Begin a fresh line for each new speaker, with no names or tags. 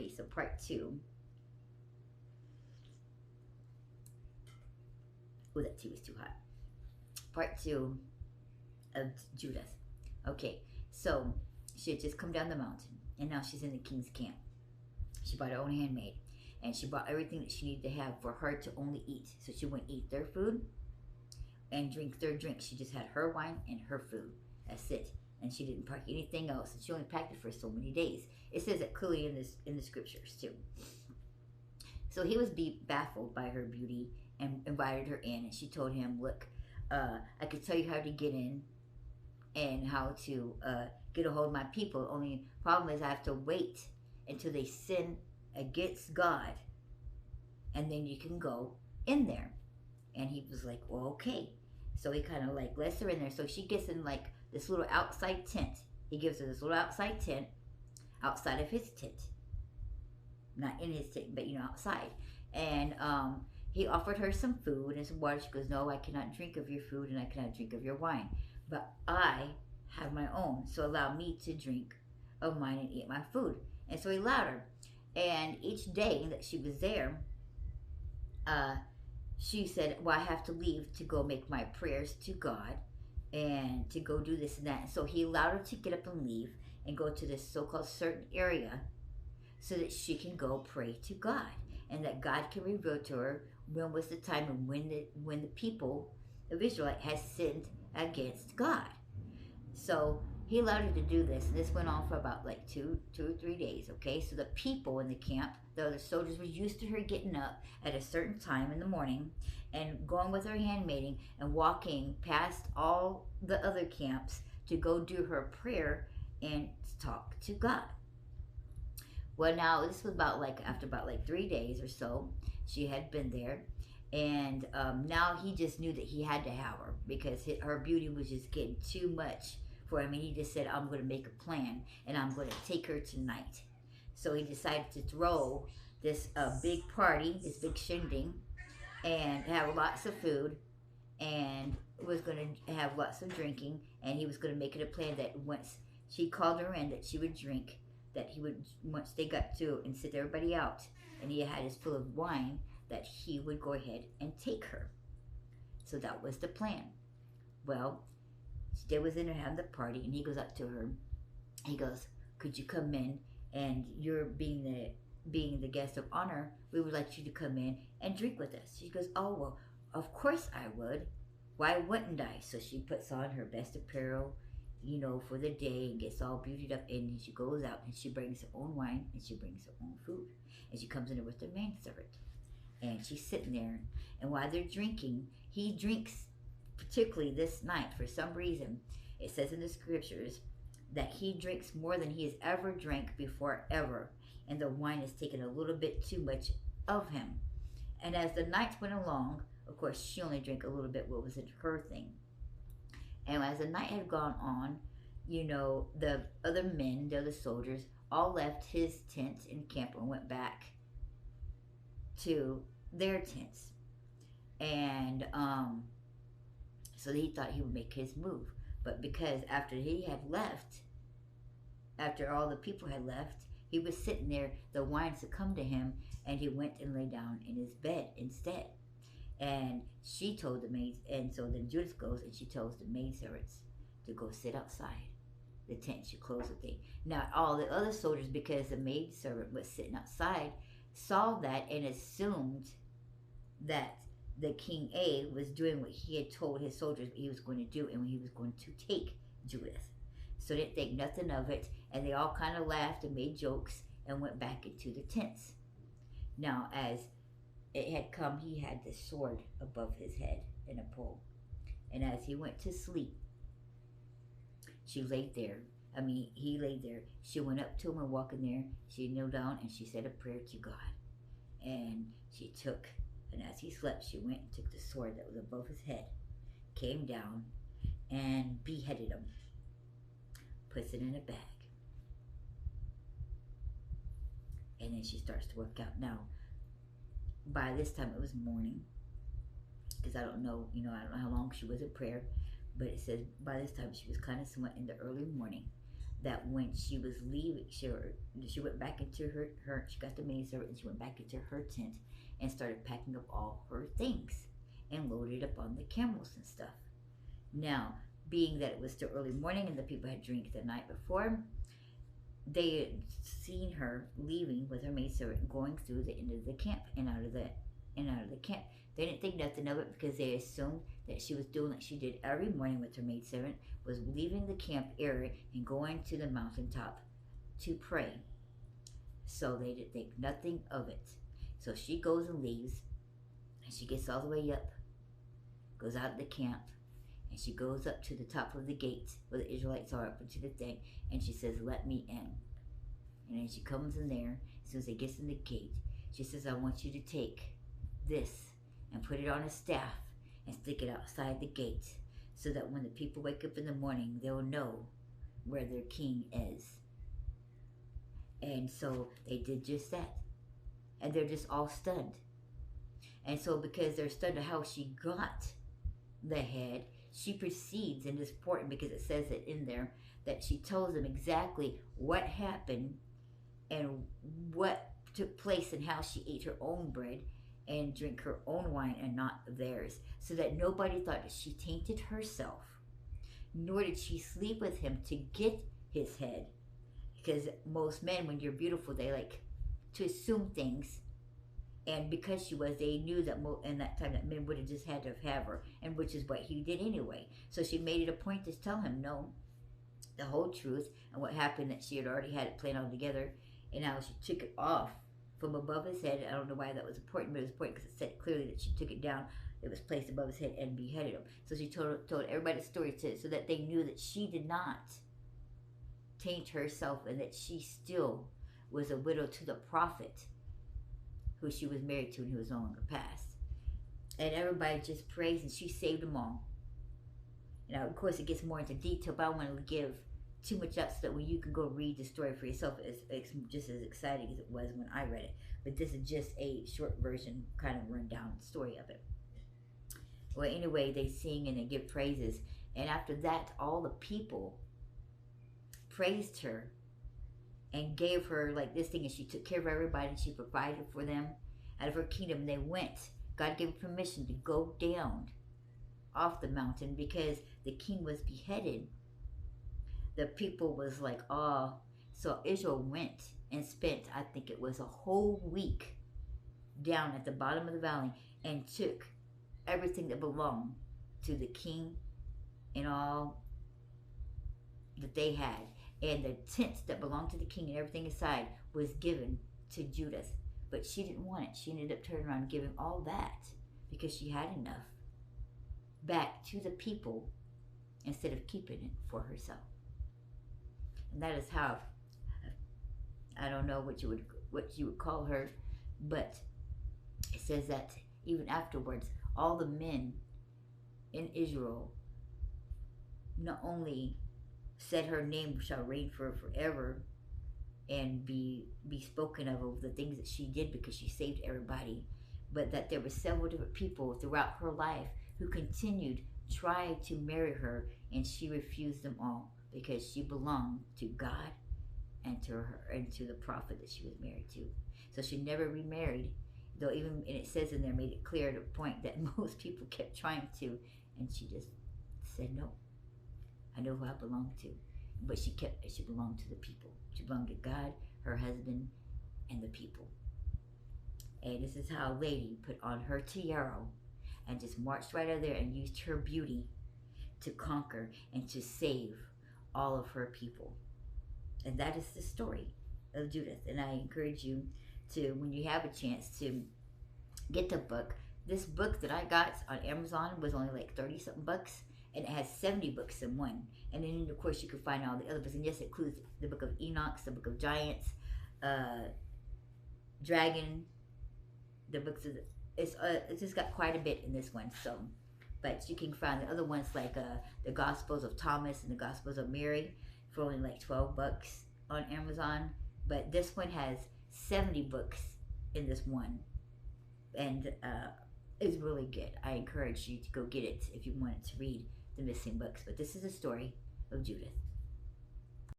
Okay, so part two. Oh, that tea was too hot. Part two of Judith. Okay, so she had just come down the mountain, and now she's in the king's camp. She bought her own handmaid, and she bought everything that she needed to have for her to only eat. So she wouldn't eat their food and drink their drink. She just had her wine and her food. That's it. And she didn't pack anything else. And she only packed it for so many days. It says that clearly in the scriptures too. So he was baffled by her beauty and invited her in. And she told him, "Look, I could tell you how to get in and how to get a hold of my people. Only problem is I have to wait until they sin against God, and then you can go in there." And he was like, "Well, okay." So he kind of like lets her in there. So she gets in like this little outside tent. He gives her this little outside tent outside of his tent. Not in his tent, but outside. And he offered her some food and some water. She goes, "No, I cannot drink of your food and I cannot drink of your wine. But I have my own. So allow me to drink of mine and eat my food." And so he allowed her. And each day that she was there, she said, "Well, I have to leave to go make my prayers to God and to go do this and that." And so he allowed her to get up and leave and go to this so-called certain area so that she can go pray to God and that God can reveal to her when was the time and when the people of Israel had sinned against God. So he allowed her to do this, and this went on for about like two or 3 days. Okay, so the people in the camp, the other soldiers, were used to her getting up at a certain time in the morning and going with her handmaiding and walking past all the other camps to go do her prayer and talk to God. Well, now this was after about 3 days or so, she had been there, and now he just knew that he had to have her because her beauty was just getting too much for him. And he just said, "I'm going to make a plan, and I'm going to take her tonight." So he decided to throw this big party, this big shindig, and have lots of food, and was going to have lots of drinking, and he was going to make it a plan that once she called her in, that she would drink, that he would, once they got to and sit everybody out, and he had his full of wine, that he would go ahead and take her. So that was the plan. Well, they was in there having the party, and he goes up to her. He goes, "Could you come in? And you're being the guest of honor, we would like you to come in and drink with us." She goes, "Oh, well, of course I would. Why wouldn't I?" So she puts on her best apparel, for the day, and gets all beautied up, and she goes out and she brings her own wine and she brings her own food, and she comes in there with her manservant, and she's sitting there, and while they're drinking, he drinks, particularly this night for some reason. It says in the scriptures that he drinks more than he has ever drank before ever, and the wine has taken a little bit too much of him. And as the nights went along, of course she only drank a little bit what was in her thing. And as the night had gone on, the other men, the other soldiers, all left his tent and camp and went back to their tents. And so he thought he would make his move. But because after he had left, after all the people had left, he was sitting there, the wine succumbed to him, and he went and lay down in his bed instead. And she told the maids, and so then Judith goes and she tells the maidservants to go sit outside the tent. She closed the thing. Now all the other soldiers, because the maidservant was sitting outside, saw that and assumed that the King A was doing what he had told his soldiers he was going to do, and he was going to take Judith. So they didn't think nothing of it, and they all kind of laughed and made jokes and went back into the tents. Now as it had come, he had the sword above his head in a pole. And as he went to sleep, she laid there. He laid there. She went up to him and walked in there. She kneeled down and she said a prayer to God. And she took, and as he slept, she went and took the sword that was above his head, came down and beheaded him, puts it in a bag. And then she starts to work out. Now, by this time it was morning, because I don't know how long she was in prayer, but it says by this time she was kind of somewhat in the early morning. that when she was leaving, she went back into her she got the maidservant and she went back into her tent and started packing up all her things and loaded up on the camels and stuff. Now, being that it was still early morning and the people had drank the night before, they had seen her leaving with her maidservant, going through the end of the camp and out of the camp. They didn't think nothing of it because they assumed that she was doing like she did every morning with her maidservant, was leaving the camp area and going to the mountaintop to pray. So they didn't think nothing of it. So she goes and leaves, and she gets all the way up, goes out of the camp, and she goes up to the top of the gate where the Israelites are, up into the thing, and she says, "Let me in." And then she comes in there. As soon as they get in the gate, she says, "I want you to take this and put it on a staff and stick it outside the gate, so that when the people wake up in the morning, they'll know where their king is." And so they did just that. And they're just all stunned. And so because they're stunned at how she got the head, she proceeds, and it's important because it says it in there, that she tells them exactly what happened and what took place and how she ate her own bread and drink her own wine and not theirs, so that nobody thought that she tainted herself, nor did she sleep with him to get his head. Because most men, when you're beautiful, they like to assume things, and because she was, they knew that in that time that men would have just had to have her, and which is what he did anyway. So she made it a point to tell him no, the whole truth, and what happened, that she had already had it planned all together, and now she took it off from above his head. I don't know why that was important, but it was important because it said clearly that she took it down. It was placed above his head and beheaded him. So she told everybody the story so that they knew that she did not taint herself, and that she still was a widow to the prophet who she was married to and who was no longer passed. And everybody just praised, and she saved them all. Now, of course, it gets more into detail, but I don't want to give too much out so that when you can go read the story for yourself, it's just as exciting as it was when I read it. But this is just a short version, kind of rundown story of it. Well, anyway, they sing and they give praises. And after that, all the people praised her and gave her like this thing, and she took care of everybody, and she provided for them out of her kingdom. And they went. God gave permission to go down off the mountain because the king was beheaded. The people was like, oh. So Israel went and spent, I think it was a whole week down at the bottom of the valley, and took everything that belonged to the king and all that they had. And the tent that belonged to the king and everything inside was given to Judith. But she didn't want it. She ended up turning around and giving all that, because she had enough, back to the people instead of keeping it for herself. And that is how, I don't know what you would call her, but it says that even afterwards, all the men in Israel not only said her name shall reign forever and be spoken of the things that she did because she saved everybody, but that there were several different people throughout her life who continued try to marry her, and she refused them all because she belonged to God and to her and to the prophet that she was married to. So she never remarried, though even, and it says in there, made it clear to the point that most people kept trying to, and she just said no. I know who I belong to. But she belonged to the people. She belonged to God, her husband, and the people. And this is how a lady put on her tiara and just marched right out there and used her beauty to conquer and to save all of her people. And that is the story of Judith. And I encourage you to, when you have a chance, to get the book. This book that I got on Amazon was only like 30-something bucks. And it has 70 books in one. And then, of course, you can find all the other books. And yes, it includes the book of Enoch, the book of Giants, Dragon, the books of it's just got quite a bit in this one. So, but you can find the other ones like the Gospels of Thomas and the Gospels of Mary for only like 12 bucks on Amazon. But this one has 70 books in this one. And it's really good. I encourage you to go get it if you wanted to read the missing books. But this is the story of Judith.